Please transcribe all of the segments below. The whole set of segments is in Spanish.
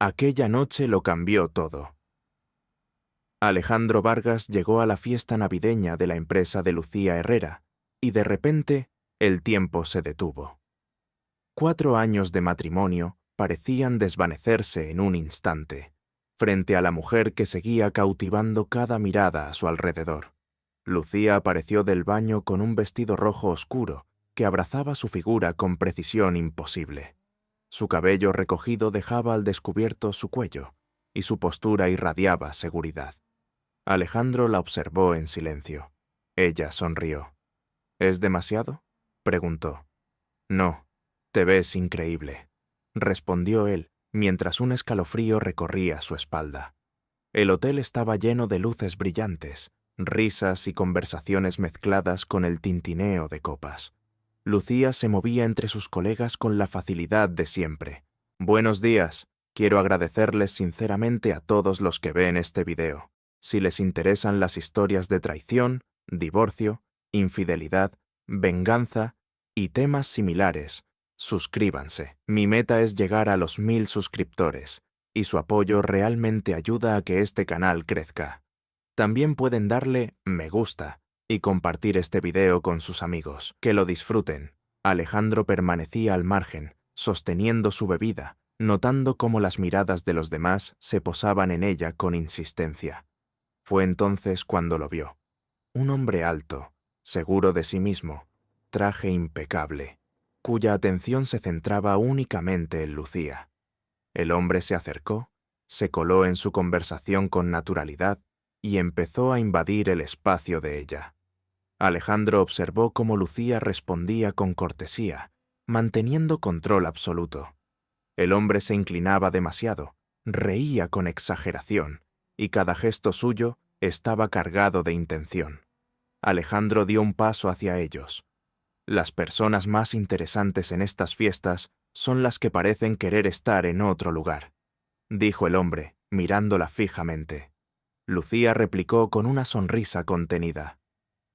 Aquella noche lo cambió todo. Alejandro Vargas llegó a la fiesta navideña de la empresa de Lucía Herrera, y de repente el tiempo se detuvo. 4 años de matrimonio parecían desvanecerse en un instante, frente a la mujer que seguía cautivando cada mirada a su alrededor. Lucía apareció del baño con un vestido rojo oscuro que abrazaba su figura con precisión imposible. Su cabello recogido dejaba al descubierto su cuello, y su postura irradiaba seguridad. Alejandro la observó en silencio. Ella sonrió. ¿Es demasiado?, preguntó. No, te ves increíble, respondió él, mientras un escalofrío recorría su espalda. El hotel estaba lleno de luces brillantes, risas y conversaciones mezcladas con el tintineo de copas. Lucía se movía entre sus colegas con la facilidad de siempre. Buenos días. Quiero agradecerles sinceramente a todos los que ven este video. Si les interesan las historias de traición, divorcio, infidelidad, venganza y temas similares, suscríbanse. Mi meta es llegar a los 1000 suscriptores, y su apoyo realmente ayuda a que este canal crezca. También pueden darle me gusta y compartir este video con sus amigos. Que lo disfruten. Alejandro permanecía al margen, sosteniendo su bebida, notando cómo las miradas de los demás se posaban en ella con insistencia. Fue entonces cuando lo vio. Un hombre alto, seguro de sí mismo, traje impecable, cuya atención se centraba únicamente en Lucía. El hombre se acercó, se coló en su conversación con naturalidad y empezó a invadir el espacio de ella. Alejandro observó cómo Lucía respondía con cortesía, manteniendo control absoluto. El hombre se inclinaba demasiado, reía con exageración, y cada gesto suyo estaba cargado de intención. Alejandro dio un paso hacia ellos. Las personas más interesantes en estas fiestas son las que parecen querer estar en otro lugar, dijo el hombre, mirándola fijamente. Lucía replicó con una sonrisa contenida.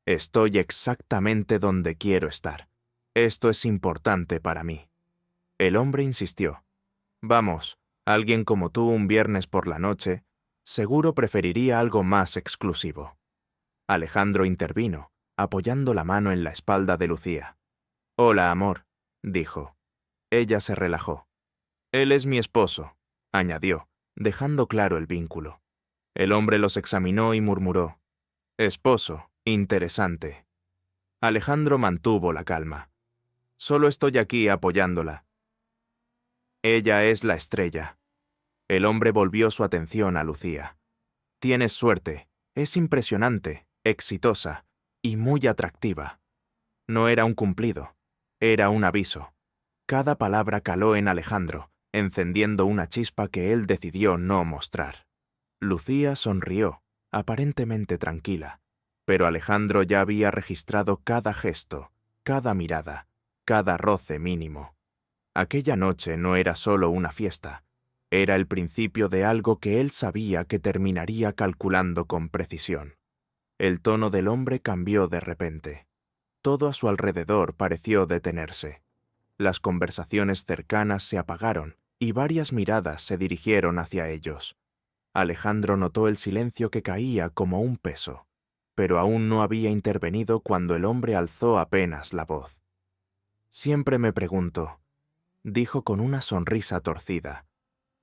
Estoy exactamente donde quiero estar. Esto es importante para mí. El hombre insistió. Vamos, alguien como tú un viernes por la noche, seguro preferiría algo más exclusivo. Alejandro intervino, apoyando la mano en la espalda de Lucía. Hola, amor, dijo. Ella se relajó. Él es mi esposo, añadió, dejando claro el vínculo. El hombre los examinó y murmuró. Esposo, interesante. Alejandro mantuvo la calma. Solo estoy aquí apoyándola. Ella es la estrella. El hombre volvió su atención a Lucía. Tienes suerte, es impresionante, exitosa y muy atractiva. No era un cumplido, era un aviso. Cada palabra caló en Alejandro, encendiendo una chispa que él decidió no mostrar. Lucía sonrió, aparentemente tranquila, pero Alejandro ya había registrado cada gesto, cada mirada, cada roce mínimo. Aquella noche no era solo una fiesta, era el principio de algo que él sabía que terminaría calculando con precisión. El tono del hombre cambió de repente. Todo a su alrededor pareció detenerse. Las conversaciones cercanas se apagaron y varias miradas se dirigieron hacia ellos. Alejandro notó el silencio que caía como un peso, pero aún no había intervenido cuando el hombre alzó apenas la voz. Siempre me pregunto, dijo con una sonrisa torcida,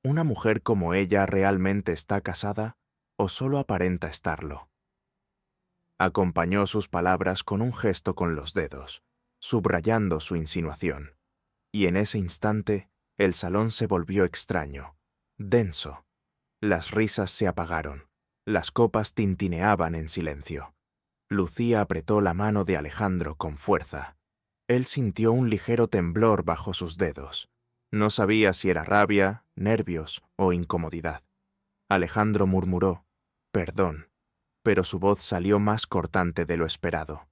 ¿una mujer como ella realmente está casada o solo aparenta estarlo? Acompañó sus palabras con un gesto con los dedos, subrayando su insinuación, y en ese instante el salón se volvió extraño, denso. Las risas se apagaron, las copas tintineaban en silencio. Lucía apretó la mano de Alejandro con fuerza. Él sintió un ligero temblor bajo sus dedos. No sabía si era rabia, nervios o incomodidad. Alejandro murmuró, «Perdón», pero su voz salió más cortante de lo esperado.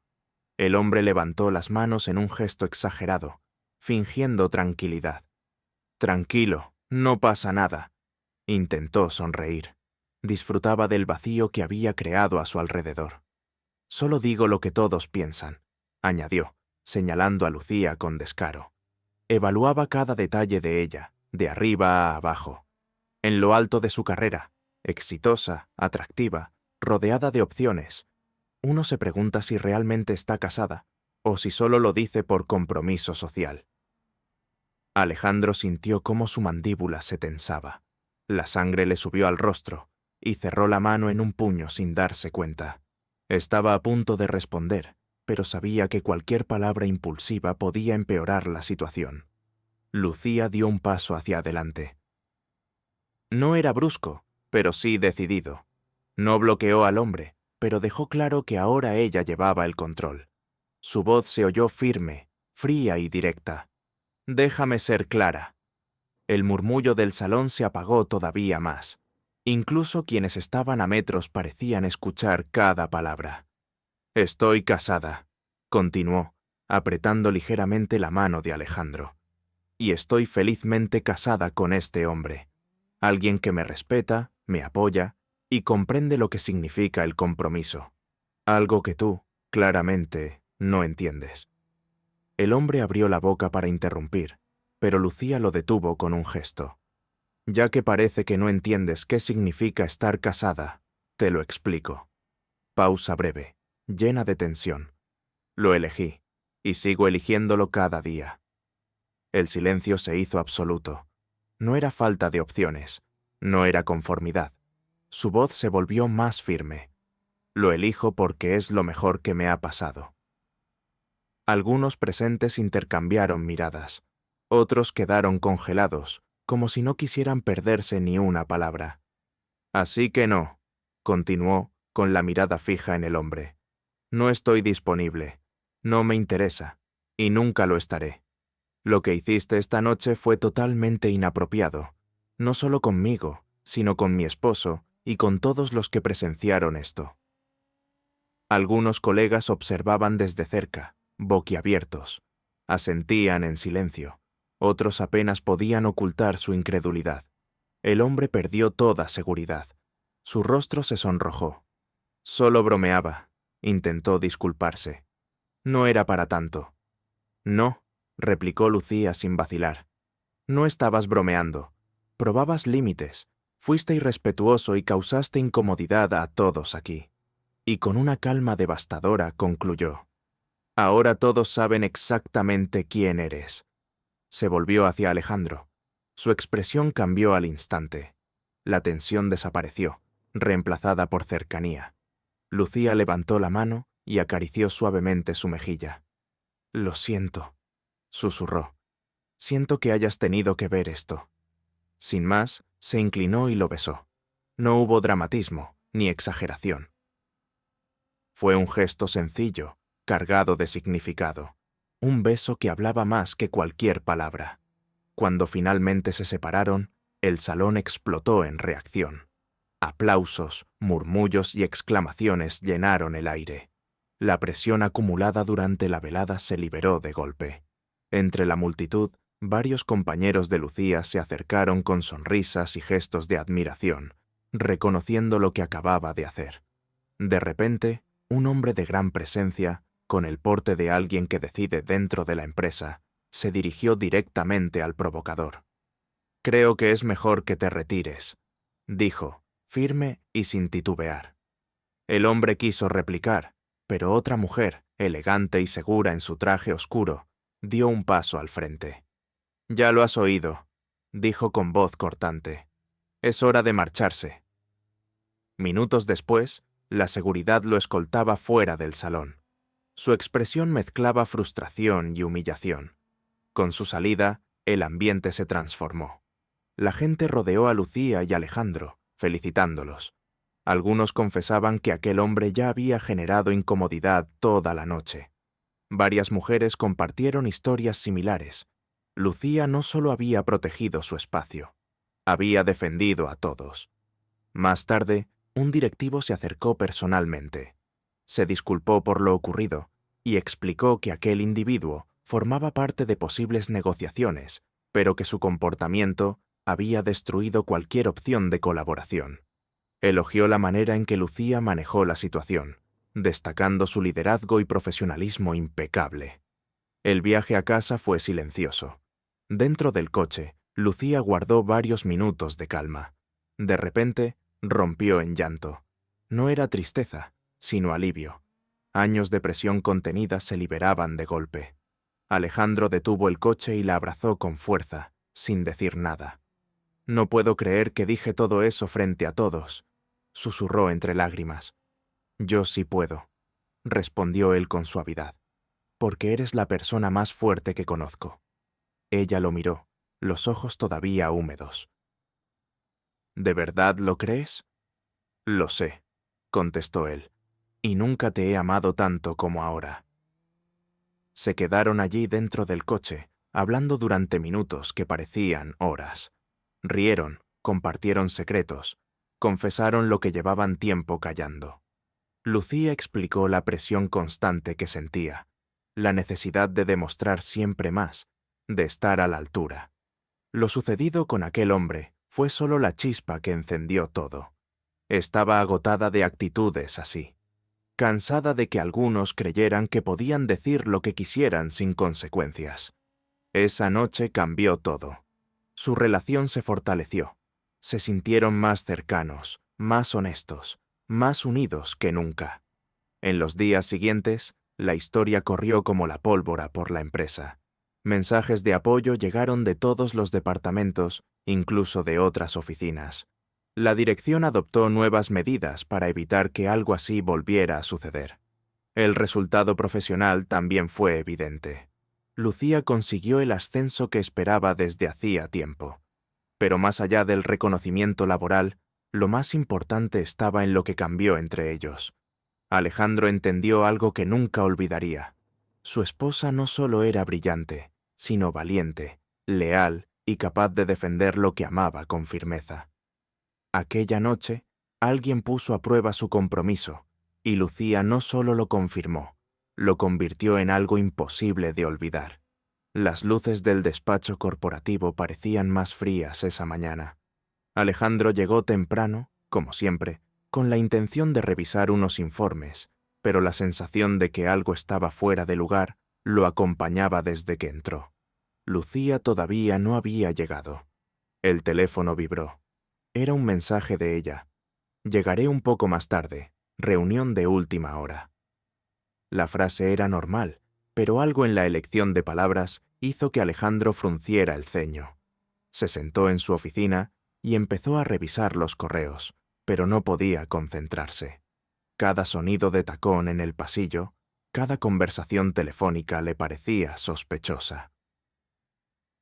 El hombre levantó las manos en un gesto exagerado, fingiendo tranquilidad. «Tranquilo, no pasa nada». Intentó sonreír. Disfrutaba del vacío que había creado a su alrededor. «Solo digo lo que todos piensan», añadió, señalando a Lucía con descaro. Evaluaba cada detalle de ella, de arriba a abajo. en lo alto de su carrera, exitosa, atractiva, rodeada de opciones. Uno se pregunta si realmente está casada o si solo lo dice por compromiso social. Alejandro sintió cómo su mandíbula se tensaba. La sangre le subió al rostro y cerró la mano en un puño sin darse cuenta. Estaba a punto de responder, pero sabía que cualquier palabra impulsiva podía empeorar la situación. Lucía dio un paso hacia adelante. No era brusco, pero sí decidido. No bloqueó al hombre, pero dejó claro que ahora ella llevaba el control. Su voz se oyó firme, fría y directa. «Déjame ser clara». El murmullo del salón se apagó todavía más. Incluso quienes estaban a metros parecían escuchar cada palabra. «Estoy casada», continuó, apretando ligeramente la mano de Alejandro. «Y estoy felizmente casada con este hombre. Alguien que me respeta, me apoya y comprende lo que significa el compromiso. Algo que tú, claramente, no entiendes». El hombre abrió la boca para interrumpir, pero Lucía lo detuvo con un gesto. «Ya que parece que no entiendes qué significa estar casada, te lo explico». Pausa breve, llena de tensión. «Lo elegí, y sigo eligiéndolo cada día». El silencio se hizo absoluto. No era falta de opciones, no era conformidad. Su voz se volvió más firme. «Lo elijo porque es lo mejor que me ha pasado». Algunos presentes intercambiaron miradas. Otros quedaron congelados, como si no quisieran perderse ni una palabra. «Así que no», continuó, con la mirada fija en el hombre. «No estoy disponible, no me interesa, y nunca lo estaré. Lo que hiciste esta noche fue totalmente inapropiado, no solo conmigo, sino con mi esposo y con todos los que presenciaron esto». Algunos colegas observaban desde cerca, boquiabiertos. Asentían en silencio. Otros apenas podían ocultar su incredulidad. El hombre perdió toda seguridad. Su rostro se sonrojó. «Solo bromeaba», intentó disculparse. «No era para tanto». «No», replicó Lucía sin vacilar. «No estabas bromeando. Probabas límites. Fuiste irrespetuoso y causaste incomodidad a todos aquí». Y con una calma devastadora concluyó: «Ahora todos saben exactamente quién eres». Se volvió hacia Alejandro. Su expresión cambió al instante. La tensión desapareció, reemplazada por cercanía. Lucía levantó la mano y acarició suavemente su mejilla. «Lo siento», susurró. «Siento que hayas tenido que ver esto». Sin más, se inclinó y lo besó. No hubo dramatismo, ni exageración. Fue un gesto sencillo, cargado de significado. Un beso que hablaba más que cualquier palabra. Cuando finalmente se separaron, el salón explotó en reacción. Aplausos, murmullos y exclamaciones llenaron el aire. La presión acumulada durante la velada se liberó de golpe. Entre la multitud, varios compañeros de Lucía se acercaron con sonrisas y gestos de admiración, reconociendo lo que acababa de hacer. De repente, un hombre de gran presencia, con el porte de alguien que decide dentro de la empresa, se dirigió directamente al provocador. «Creo que es mejor que te retires», dijo, firme y sin titubear. El hombre quiso replicar, pero otra mujer, elegante y segura en su traje oscuro, dio un paso al frente. «Ya lo has oído», dijo con voz cortante. «Es hora de marcharse». Minutos después, la seguridad lo escoltaba fuera del salón. Su expresión mezclaba frustración y humillación. Con su salida, el ambiente se transformó. La gente rodeó a Lucía y Alejandro, felicitándolos. Algunos confesaban que aquel hombre ya había generado incomodidad toda la noche. Varias mujeres compartieron historias similares. Lucía no solo había protegido su espacio, había defendido a todos. Más tarde, un directivo se acercó personalmente. Se disculpó por lo ocurrido y explicó que aquel individuo formaba parte de posibles negociaciones, pero que su comportamiento había destruido cualquier opción de colaboración. Elogió la manera en que Lucía manejó la situación, destacando su liderazgo y profesionalismo impecable. El viaje a casa fue silencioso. Dentro del coche, Lucía guardó varios minutos de calma. De repente, rompió en llanto. No era tristeza, sino alivio. Años de presión contenida se liberaban de golpe. Alejandro detuvo el coche y la abrazó con fuerza, sin decir nada. «No puedo creer que dije todo eso frente a todos», susurró entre lágrimas. «Yo sí puedo», respondió él con suavidad, «porque eres la persona más fuerte que conozco». Ella lo miró, los ojos todavía húmedos. «¿De verdad lo crees?» «Lo sé», contestó él, «y nunca te he amado tanto como ahora». Se quedaron allí dentro del coche, hablando durante minutos que parecían horas. Rieron, compartieron secretos, confesaron lo que llevaban tiempo callando. Lucía explicó la presión constante que sentía, la necesidad de demostrar siempre más, de estar a la altura. Lo sucedido con aquel hombre fue solo la chispa que encendió todo. Estaba agotada de actitudes así, cansada de que algunos creyeran que podían decir lo que quisieran sin consecuencias. Esa noche cambió todo. Su relación se fortaleció. Se sintieron más cercanos, más honestos, más unidos que nunca. En los días siguientes, la historia corrió como la pólvora por la empresa. Mensajes de apoyo llegaron de todos los departamentos, incluso de otras oficinas. La dirección adoptó nuevas medidas para evitar que algo así volviera a suceder. El resultado profesional también fue evidente. Lucía consiguió el ascenso que esperaba desde hacía tiempo. Pero más allá del reconocimiento laboral, lo más importante estaba en lo que cambió entre ellos. Alejandro entendió algo que nunca olvidaría. Su esposa no solo era brillante, sino valiente, leal y capaz de defender lo que amaba con firmeza. Aquella noche, alguien puso a prueba su compromiso, y Lucía no solo lo confirmó, lo convirtió en algo imposible de olvidar. Las luces del despacho corporativo parecían más frías esa mañana. Alejandro llegó temprano, como siempre, con la intención de revisar unos informes, pero la sensación de que algo estaba fuera de lugar lo acompañaba desde que entró. Lucía todavía no había llegado. El teléfono vibró. Era un mensaje de ella. «Llegaré un poco más tarde. Reunión de última hora». La frase era normal, pero algo en la elección de palabras hizo que Alejandro frunciera el ceño. Se sentó en su oficina y empezó a revisar los correos, pero no podía concentrarse. Cada sonido de tacón en el pasillo, cada conversación telefónica le parecía sospechosa.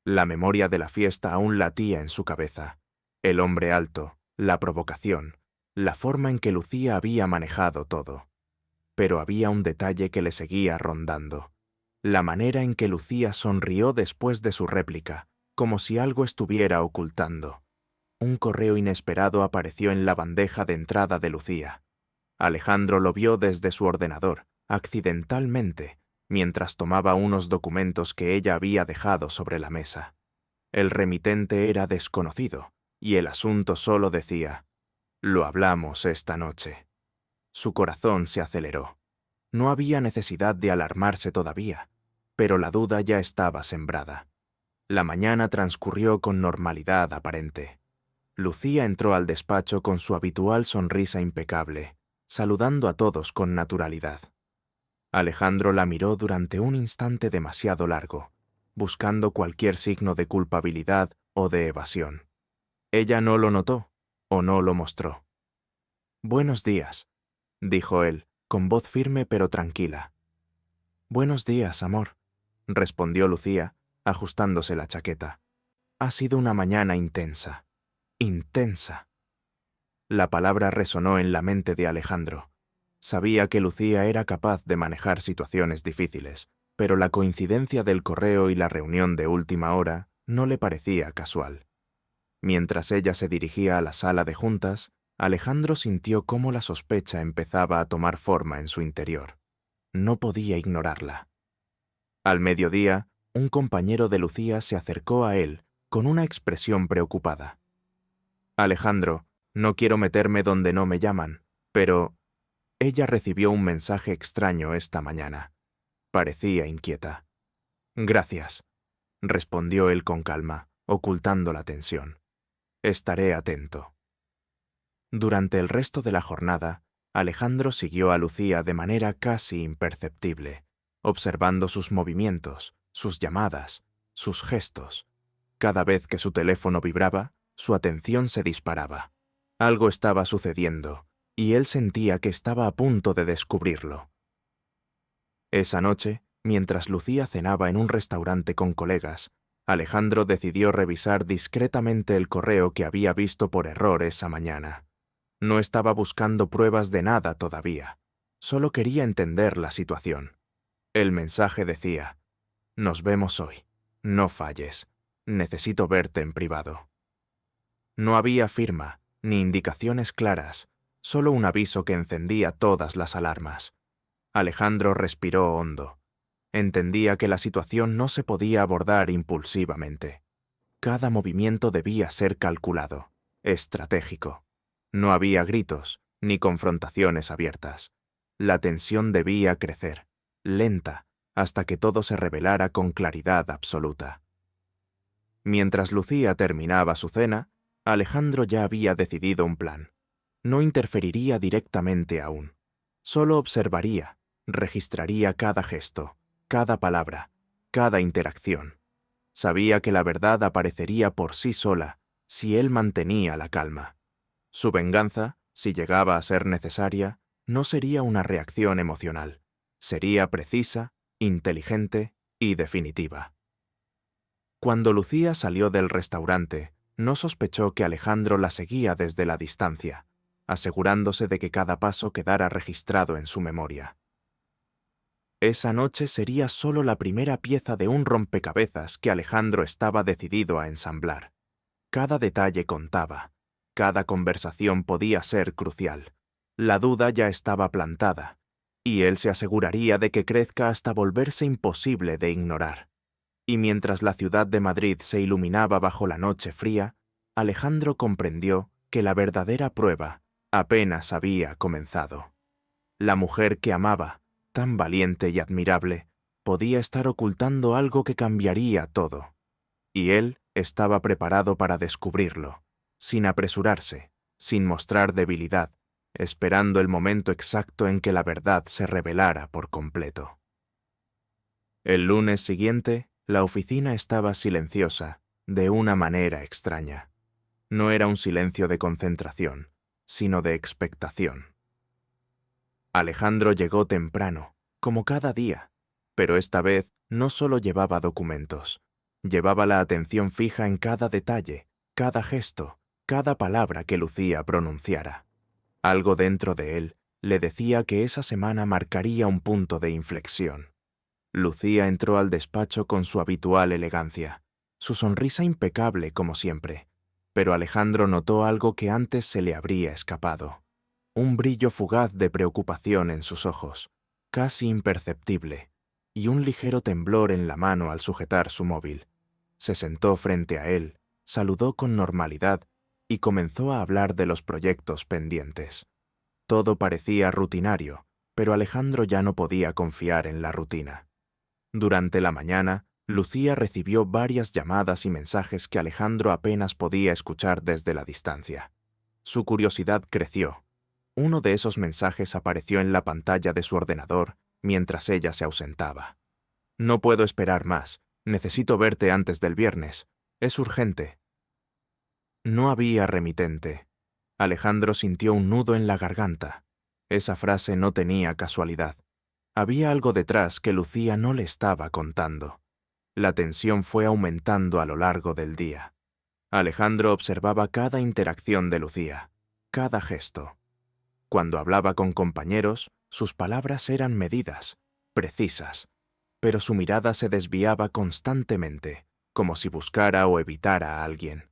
La memoria de la fiesta aún latía en su cabeza. El hombre alto, la provocación, la forma en que Lucía había manejado todo. Pero había un detalle que le seguía rondando. La manera en que Lucía sonrió después de su réplica, como si algo estuviera ocultando. Un correo inesperado apareció en la bandeja de entrada de Lucía. Alejandro lo vio desde su ordenador, accidentalmente, mientras tomaba unos documentos que ella había dejado sobre la mesa. El remitente era desconocido, y el asunto solo decía: «Lo hablamos esta noche». Su corazón se aceleró. No había necesidad de alarmarse todavía, pero la duda ya estaba sembrada. La mañana transcurrió con normalidad aparente. Lucía entró al despacho con su habitual sonrisa impecable, saludando a todos con naturalidad. Alejandro la miró durante un instante demasiado largo, buscando cualquier signo de culpabilidad o de evasión. Ella no lo notó, o no lo mostró. «Buenos días», dijo él, con voz firme pero tranquila. «Buenos días, amor», respondió Lucía, ajustándose la chaqueta. «Ha sido una mañana intensa. Intensa». La palabra resonó en la mente de Alejandro. Sabía que Lucía era capaz de manejar situaciones difíciles, pero la coincidencia del correo y la reunión de última hora no le parecía casual. Mientras ella se dirigía a la sala de juntas, Alejandro sintió cómo la sospecha empezaba a tomar forma en su interior. No podía ignorarla. Al mediodía, un compañero de Lucía se acercó a él con una expresión preocupada. «Alejandro, no quiero meterme donde no me llaman, pero...» Ella recibió un mensaje extraño esta mañana. Parecía inquieta. «Gracias», respondió él con calma. ocultando la tensión. Estaré atento. Durante el resto de la jornada, Alejandro siguió a Lucía de manera casi imperceptible, observando sus movimientos, sus llamadas, sus gestos. Cada vez que su teléfono vibraba, su atención se disparaba. Algo estaba sucediendo, y él sentía que estaba a punto de descubrirlo. Esa noche, mientras Lucía cenaba en un restaurante con colegas, Alejandro decidió revisar discretamente el correo que había visto por error esa mañana. No estaba buscando pruebas de nada todavía. Solo quería entender la situación. El mensaje decía: «Nos vemos hoy. No falles. Necesito verte en privado». No había firma, ni indicaciones claras, solo un aviso que encendía todas las alarmas. Alejandro respiró hondo. Entendía que la situación no se podía abordar impulsivamente. Cada movimiento debía ser calculado, estratégico. No había gritos, ni confrontaciones abiertas. La tensión debía crecer, lenta, hasta que todo se revelara con claridad absoluta. Mientras Lucía terminaba su cena, Alejandro ya había decidido un plan. No interferiría directamente aún. Solo observaría, registraría cada gesto, cada palabra, cada interacción. Sabía que la verdad aparecería por sí sola si él mantenía la calma. Su venganza, si llegaba a ser necesaria, no sería una reacción emocional. Sería precisa, inteligente y definitiva. Cuando Lucía salió del restaurante, no sospechó que Alejandro la seguía desde la distancia, asegurándose de que cada paso quedara registrado en su memoria. Esa noche sería solo la primera pieza de un rompecabezas que Alejandro estaba decidido a ensamblar. Cada detalle contaba, cada conversación podía ser crucial. La duda ya estaba plantada, y él se aseguraría de que crezca hasta volverse imposible de ignorar. Y mientras la ciudad de Madrid se iluminaba bajo la noche fría, Alejandro comprendió que la verdadera prueba apenas había comenzado. La mujer que amaba, tan valiente y admirable, podía estar ocultando algo que cambiaría todo. Y él estaba preparado para descubrirlo, sin apresurarse, sin mostrar debilidad, esperando el momento exacto en que la verdad se revelara por completo. El lunes siguiente, la oficina estaba silenciosa, de una manera extraña. No era un silencio de concentración, sino de expectación. Alejandro llegó temprano, como cada día, pero esta vez no solo llevaba documentos, llevaba la atención fija en cada detalle, cada gesto, cada palabra que Lucía pronunciara. Algo dentro de él le decía que esa semana marcaría un punto de inflexión. Lucía entró al despacho con su habitual elegancia, su sonrisa impecable como siempre, pero Alejandro notó algo que antes se le habría escapado. Un brillo fugaz de preocupación en sus ojos, casi imperceptible, y un ligero temblor en la mano al sujetar su móvil. Se sentó frente a él, saludó con normalidad y comenzó a hablar de los proyectos pendientes. Todo parecía rutinario, pero Alejandro ya no podía confiar en la rutina. Durante la mañana, Lucía recibió varias llamadas y mensajes que Alejandro apenas podía escuchar desde la distancia. Su curiosidad creció. Uno de esos mensajes apareció en la pantalla de su ordenador mientras ella se ausentaba. «No puedo esperar más. Necesito verte antes del viernes. Es urgente». No había remitente. Alejandro sintió un nudo en la garganta. Esa frase no tenía casualidad. Había algo detrás que Lucía no le estaba contando. La tensión fue aumentando a lo largo del día. Alejandro observaba cada interacción de Lucía, cada gesto. Cuando hablaba con compañeros, sus palabras eran medidas, precisas, pero su mirada se desviaba constantemente, como si buscara o evitara a alguien.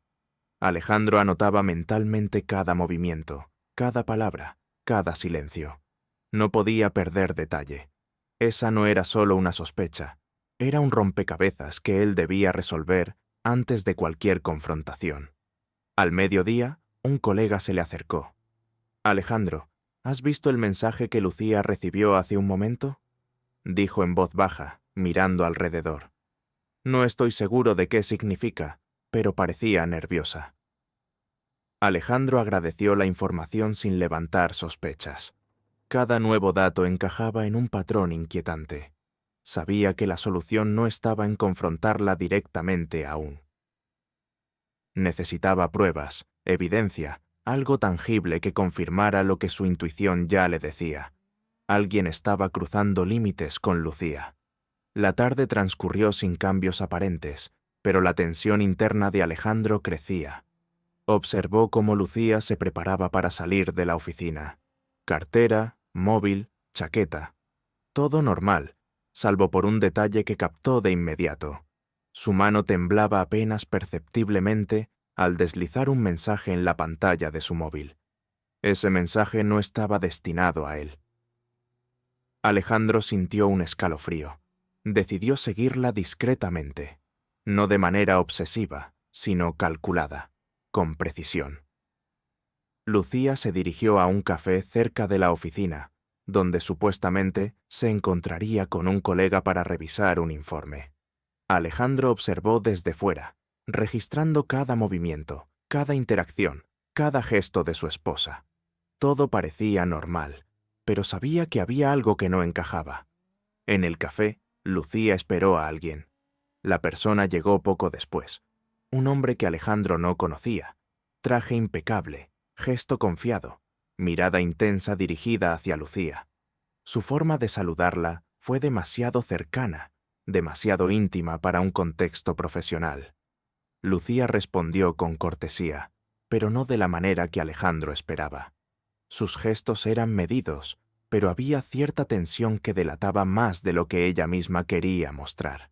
Alejandro anotaba mentalmente cada movimiento, cada palabra, cada silencio. No podía perder detalle. Esa no era solo una sospecha, era un rompecabezas que él debía resolver antes de cualquier confrontación. Al mediodía, un colega se le acercó. «Alejandro, ¿has visto el mensaje que Lucía recibió hace un momento?», dijo en voz baja, mirando alrededor. «No estoy seguro de qué significa, pero parecía nerviosa. Alejandro agradeció la información sin levantar sospechas. Cada nuevo dato encajaba en un patrón inquietante. Sabía que la solución no estaba en confrontarla directamente aún. Necesitaba pruebas, evidencia, algo tangible que confirmara lo que su intuición ya le decía. Alguien estaba cruzando límites con Lucía. La tarde transcurrió sin cambios aparentes, pero la tensión interna de Alejandro crecía. Observó cómo Lucía se preparaba para salir de la oficina. Cartera, móvil, chaqueta. Todo normal, salvo por un detalle que captó de inmediato. Su mano temblaba apenas perceptiblemente al deslizar un mensaje en la pantalla de su móvil. Ese mensaje no estaba destinado a él. Alejandro sintió un escalofrío. Decidió seguirla discretamente, no de manera obsesiva, sino calculada, con precisión. Lucía se dirigió a un café cerca de la oficina, donde supuestamente se encontraría con un colega para revisar un informe. Alejandro observó desde fuera, registrando cada movimiento, cada interacción, cada gesto de su esposa. Todo parecía normal, pero sabía que había algo que no encajaba. En el café, Lucía esperó a alguien. La persona llegó poco después. Un hombre que Alejandro no conocía. Traje impecable, gesto confiado, mirada intensa dirigida hacia Lucía. Su forma de saludarla fue demasiado cercana, demasiado íntima para un contexto profesional. Lucía respondió con cortesía, pero no de la manera que Alejandro esperaba. Sus gestos eran medidos, pero había cierta tensión que delataba más de lo que ella misma quería mostrar.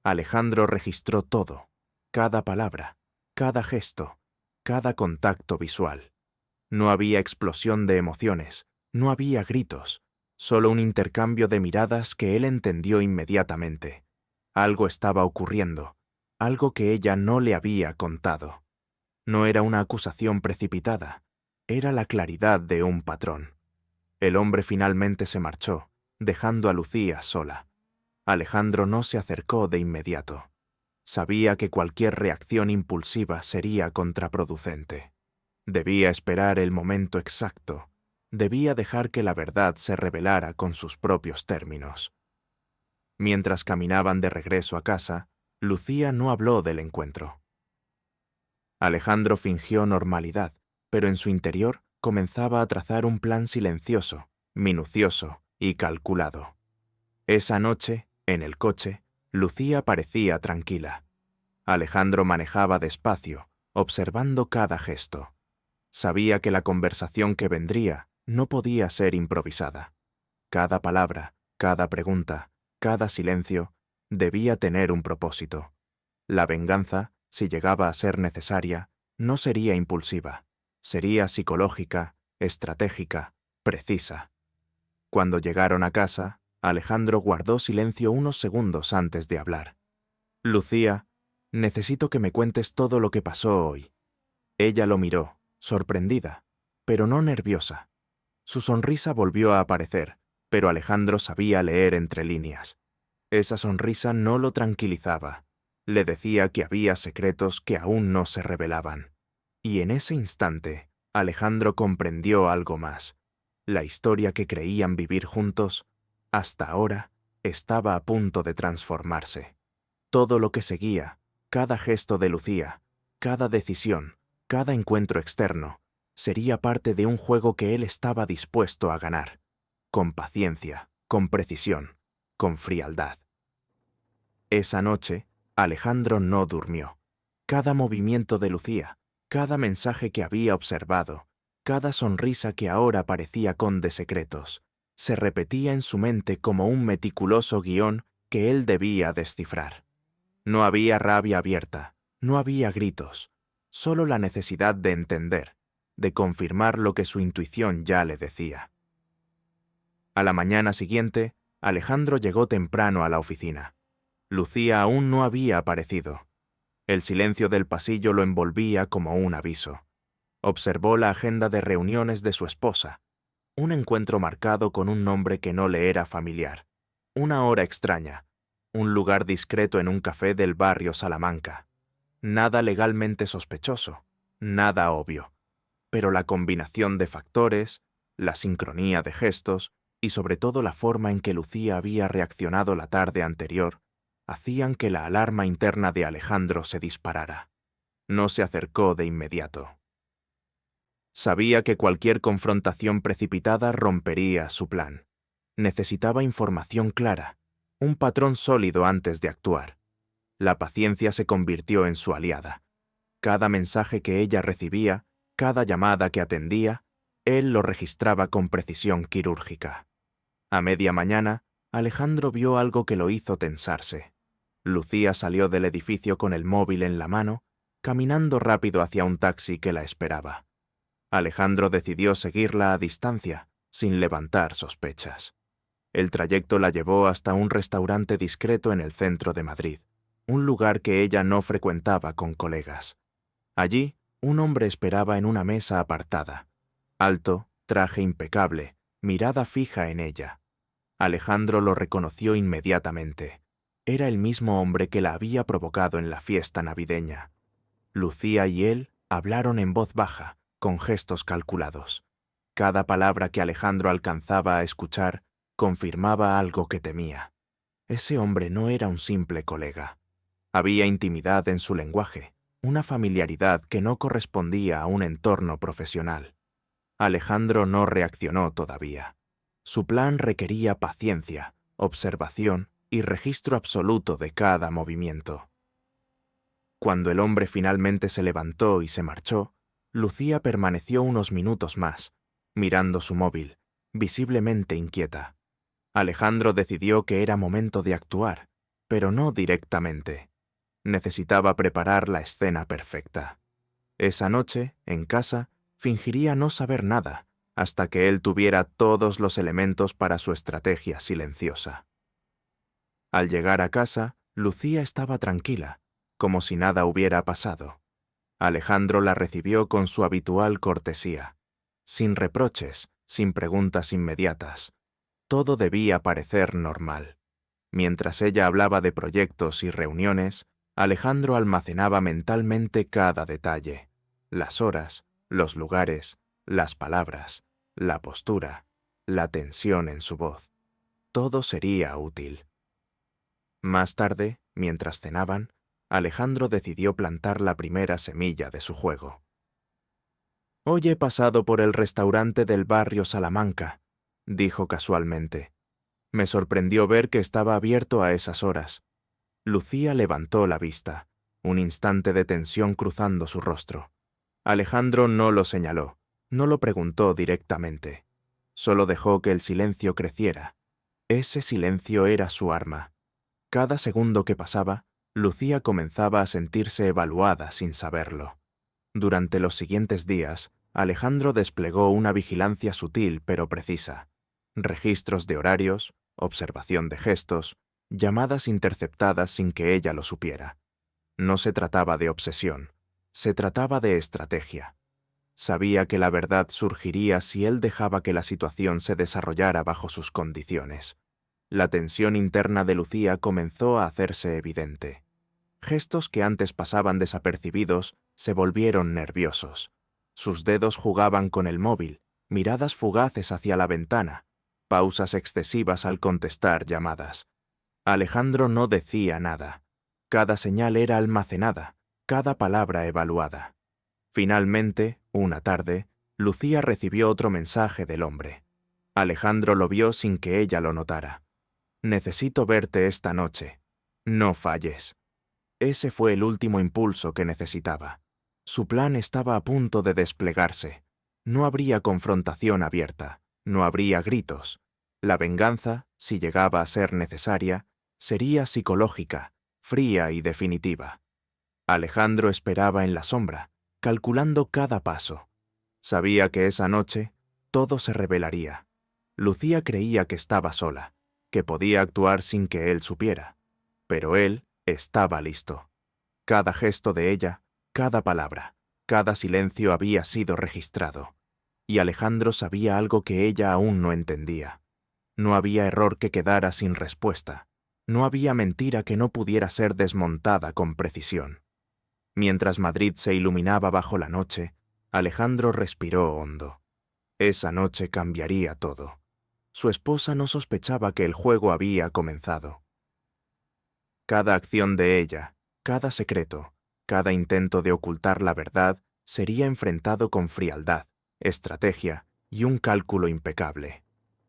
Alejandro registró todo, cada palabra, cada gesto, cada contacto visual. No había explosión de emociones, no había gritos, solo un intercambio de miradas que él entendió inmediatamente. Algo estaba ocurriendo, algo que ella no le había contado. No era una acusación precipitada, era la claridad de un patrón. El hombre finalmente se marchó, dejando a Lucía sola. Alejandro no se acercó de inmediato. Sabía que cualquier reacción impulsiva sería contraproducente. Debía esperar el momento exacto. Debía dejar que la verdad se revelara con sus propios términos. Mientras caminaban de regreso a casa, Lucía no habló del encuentro. Alejandro fingió normalidad, pero en su interior comenzaba a trazar un plan silencioso, minucioso y calculado. Esa noche, en el coche, Lucía parecía tranquila. Alejandro manejaba despacio, observando cada gesto. Sabía que la conversación que vendría no podía ser improvisada. Cada palabra, cada pregunta, cada silencio debía tener un propósito. La venganza, si llegaba a ser necesaria, no sería impulsiva. Sería psicológica, estratégica, precisa. Cuando llegaron a casa, Alejandro guardó silencio unos segundos antes de hablar. «Lucía, necesito que me cuentes todo lo que pasó hoy». Ella lo miró, sorprendida, pero no nerviosa. Su sonrisa volvió a aparecer, pero Alejandro sabía leer entre líneas. Esa sonrisa no lo tranquilizaba. Le decía que había secretos que aún no se revelaban. Y en ese instante, Alejandro comprendió algo más. La historia que creían vivir juntos, hasta ahora, estaba a punto de transformarse. Todo lo que seguía, cada gesto de Lucía, cada decisión, cada encuentro externo, sería parte de un juego que él estaba dispuesto a ganar, con paciencia, con precisión, con frialdad. Esa noche, Alejandro no durmió. Cada movimiento de Lucía, cada mensaje que había observado, cada sonrisa que ahora parecía conde secretos, se repetía en su mente como un meticuloso guión que él debía descifrar. No había rabia abierta, no había gritos, solo la necesidad de entender, de confirmar lo que su intuición ya le decía. A la mañana siguiente, Alejandro llegó temprano a la oficina. Lucía aún no había aparecido. El silencio del pasillo lo envolvía como un aviso. Observó la agenda de reuniones de su esposa, un encuentro marcado con un nombre que no le era familiar, una hora extraña, un lugar discreto en un café del barrio Salamanca. Nada legalmente sospechoso, nada obvio. Pero la combinación de factores, la sincronía de gestos y sobre todo la forma en que Lucía había reaccionado la tarde anterior, hacían que la alarma interna de Alejandro se disparara. No se acercó de inmediato. Sabía que cualquier confrontación precipitada rompería su plan. Necesitaba información clara, un patrón sólido antes de actuar. La paciencia se convirtió en su aliada. Cada mensaje que ella recibía, cada llamada que atendía, él lo registraba con precisión quirúrgica. A media mañana, Alejandro vio algo que lo hizo tensarse. Lucía salió del edificio con el móvil en la mano, caminando rápido hacia un taxi que la esperaba. Alejandro decidió seguirla a distancia, sin levantar sospechas. El trayecto la llevó hasta un restaurante discreto en el centro de Madrid, un lugar que ella no frecuentaba con colegas. Allí, un hombre esperaba en una mesa apartada. Alto, traje impecable, mirada fija en ella. Alejandro lo reconoció inmediatamente. Era el mismo hombre que la había provocado en la fiesta navideña. Lucía y él hablaron en voz baja, con gestos calculados. Cada palabra que Alejandro alcanzaba a escuchar confirmaba algo que temía. Ese hombre no era un simple colega. Había intimidad en su lenguaje, una familiaridad que no correspondía a un entorno profesional. Alejandro no reaccionó todavía. Su plan requería paciencia, observación y registro absoluto de cada movimiento. Cuando el hombre finalmente se levantó y se marchó, Lucía permaneció unos minutos más, mirando su móvil, visiblemente inquieta. Alejandro decidió que era momento de actuar, pero no directamente. Necesitaba preparar la escena perfecta. Esa noche, en casa, fingiría no saber nada, hasta que él tuviera todos los elementos para su estrategia silenciosa. Al llegar a casa, Lucía estaba tranquila, como si nada hubiera pasado. Alejandro la recibió con su habitual cortesía, sin reproches, sin preguntas inmediatas. Todo debía parecer normal. Mientras ella hablaba de proyectos y reuniones, Alejandro almacenaba mentalmente cada detalle: las horas, los lugares, las palabras, la postura, la tensión en su voz. Todo sería útil. Más tarde, mientras cenaban, Alejandro decidió plantar la primera semilla de su juego. «Hoy he pasado por el restaurante del barrio Salamanca», dijo casualmente. «Me sorprendió ver que estaba abierto a esas horas». Lucía levantó la vista, un instante de tensión cruzando su rostro. Alejandro no lo señaló, no lo preguntó directamente. Solo dejó que el silencio creciera. Ese silencio era su arma. Cada segundo que pasaba, Lucía comenzaba a sentirse evaluada sin saberlo. Durante los siguientes días, Alejandro desplegó una vigilancia sutil pero precisa. Registros de horarios, observación de gestos, llamadas interceptadas sin que ella lo supiera. No se trataba de obsesión, se trataba de estrategia. Sabía que la verdad surgiría si él dejaba que la situación se desarrollara bajo sus condiciones. La tensión interna de Lucía comenzó a hacerse evidente. Gestos que antes pasaban desapercibidos se volvieron nerviosos. Sus dedos jugaban con el móvil, miradas fugaces hacia la ventana, pausas excesivas al contestar llamadas. Alejandro no decía nada. Cada señal era almacenada, cada palabra evaluada. Finalmente, una tarde, Lucía recibió otro mensaje del hombre. Alejandro lo vio sin que ella lo notara. «Necesito verte esta noche. No falles». Ese fue el último impulso que necesitaba. Su plan estaba a punto de desplegarse. No habría confrontación abierta, no habría gritos. La venganza, si llegaba a ser necesaria, sería psicológica, fría y definitiva. Alejandro esperaba en la sombra, calculando cada paso. Sabía que esa noche todo se revelaría. Lucía creía que estaba sola, que podía actuar sin que él supiera. Pero él estaba listo. Cada gesto de ella, cada palabra, cada silencio había sido registrado. Y Alejandro sabía algo que ella aún no entendía. No había error que quedara sin respuesta. No había mentira que no pudiera ser desmontada con precisión. Mientras Madrid se iluminaba bajo la noche, Alejandro respiró hondo. Esa noche cambiaría todo. Su esposa no sospechaba que el juego había comenzado. Cada acción de ella, cada secreto, cada intento de ocultar la verdad sería enfrentado con frialdad, estrategia y un cálculo impecable.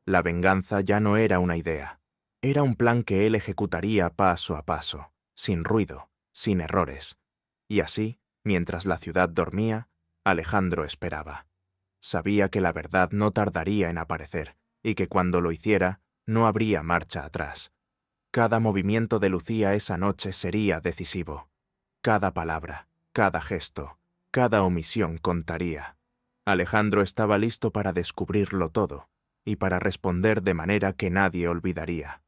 La venganza ya no era una idea, era un plan que él ejecutaría paso a paso, sin ruido, sin errores. Y así, mientras la ciudad dormía, Alejandro esperaba. Sabía que la verdad no tardaría en aparecer y que cuando lo hiciera, no habría marcha atrás. Cada movimiento de Lucía esa noche sería decisivo. Cada palabra, cada gesto, cada omisión contaría. Alejandro estaba listo para descubrirlo todo y para responder de manera que nadie olvidaría.